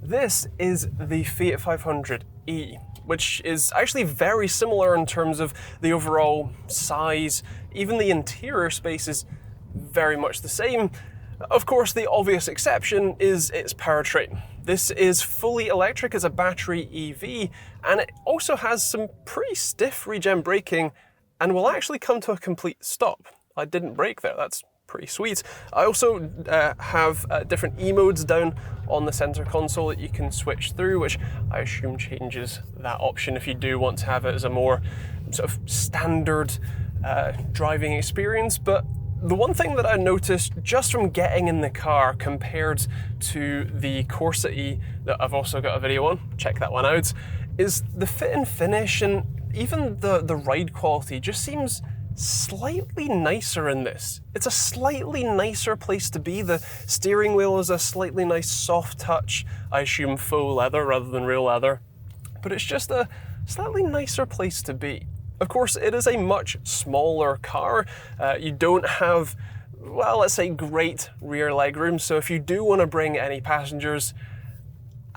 This is the Fiat 500e, which is actually very similar in terms of the overall size. Even the interior space is very much the same. Of course, the obvious exception is its powertrain. This is fully electric as a battery EV, and it also has some pretty stiff regen braking and will actually come to a complete stop. I didn't brake there, that's pretty sweet. I also have different E-modes down on the center console that you can switch through, which I assume changes that option if you do want to have it as a more sort of standard driving experience. But the one thing that I noticed just from getting in the car compared to the Corsa E that I've also got a video on, check that one out, is the fit and finish and even the ride quality just seems slightly nicer in this. It's a slightly nicer place to be. The steering wheel is a slightly nice soft touch, I assume faux leather rather than real leather, but it's just a slightly nicer place to be. Of course, it is a much smaller car. You don't have, well, let's say great rear legroom, so if you do want to bring any passengers,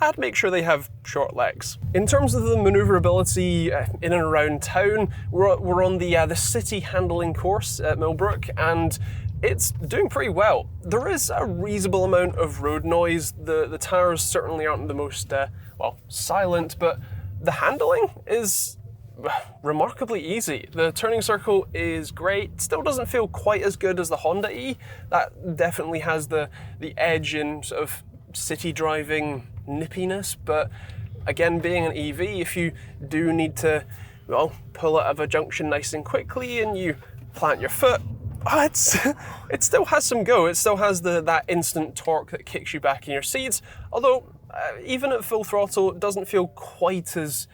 I'd make sure they have short legs. In terms of the maneuverability in and around town, we're on the city handling course at Millbrook, and it's doing pretty well. There is a reasonable amount of road noise. The tires certainly aren't the most, well, silent, but the handling is remarkably easy. The turning circle is great. Still doesn't feel quite as good as the Honda E. That definitely has the edge in sort of city driving nippiness, but again, being an EV, if you do need to, well, pull out of a junction nice and quickly and you plant your foot, it still has some go. It still has that instant torque that kicks you back in your seats, although even at full throttle, it doesn't feel quite as,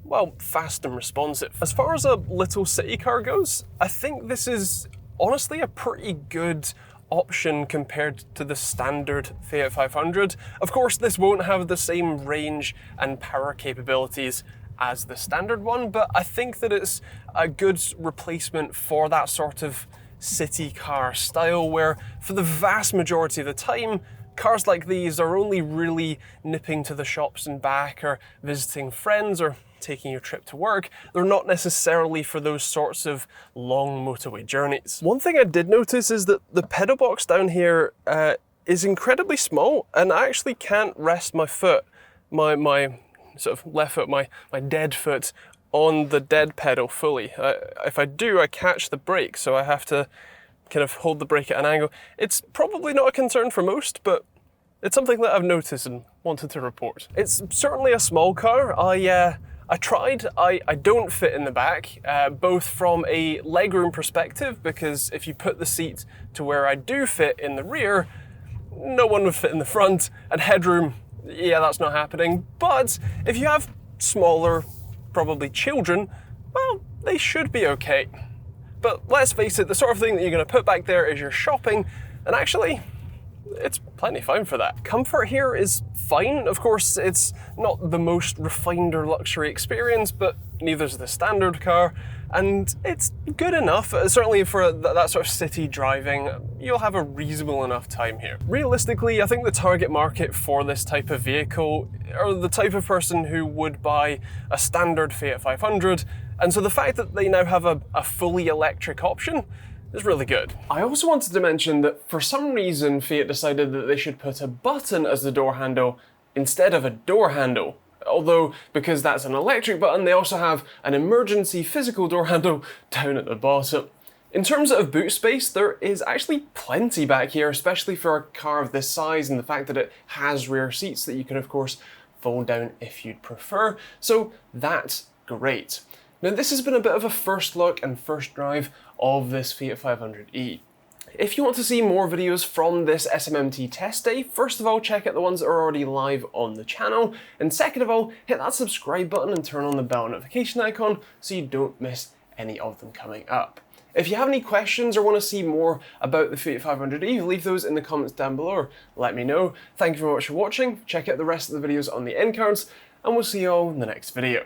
well, fast and responsive. As far as a little city car goes, I think this is honestly a pretty good option compared to the standard Fiat 500. Of course, this won't have the same range and power capabilities as the standard one, but I think that it's a good replacement for that sort of city car style where for the vast majority of the time, cars like these are only really nipping to the shops and back or visiting friends or taking your trip to work. They're not necessarily for those sorts of long motorway journeys. One thing I did notice is that the pedal box down here is incredibly small, and I actually can't rest my foot, my sort of left foot, my dead foot, on the dead pedal fully. If I do, I catch the brake, so I have to kind of hold the brake at an angle. It's probably not a concern for most, but it's something that I've noticed and wanted to report. It's certainly a small car. I tried, I don't fit in the back, both from a legroom perspective, because if you put the seat to where I do fit in the rear, no one would fit in the front, and headroom, yeah, that's not happening. But if you have smaller, probably children, well, they should be okay. But let's face it, the sort of thing that you're gonna put back there is your shopping, and actually, it's plenty fine for that. Comfort here is fine. Of course, it's not the most refined or luxury experience, but neither's the standard car, and it's good enough. Certainly for that sort of city driving, you'll have a reasonable enough time here. Realistically, I think the target market for this type of vehicle are the type of person who would buy a standard Fiat 500, and so the fact that they now have a fully electric option is really good. I also wanted to mention that for some reason Fiat decided that they should put a button as the door handle instead of a door handle. Although, because that's an electric button, they also have an emergency physical door handle down at the bottom. In terms of boot space, there is actually plenty back here, especially for a car of this size and the fact that it has rear seats that you can of course fold down if you'd prefer. So that's great. Now this has been a bit of a first look and first drive of this Fiat 500e. If you want to see more videos from this SMMT test day, first of all, check out the ones that are already live on the channel, and second of all, hit that subscribe button and turn on the bell notification icon so you don't miss any of them coming up. If you have any questions or want to see more about the Fiat 500e, leave those in the comments down below or let me know. Thank you very much for watching, check out the rest of the videos on the end cards, and we'll see you all in the next video.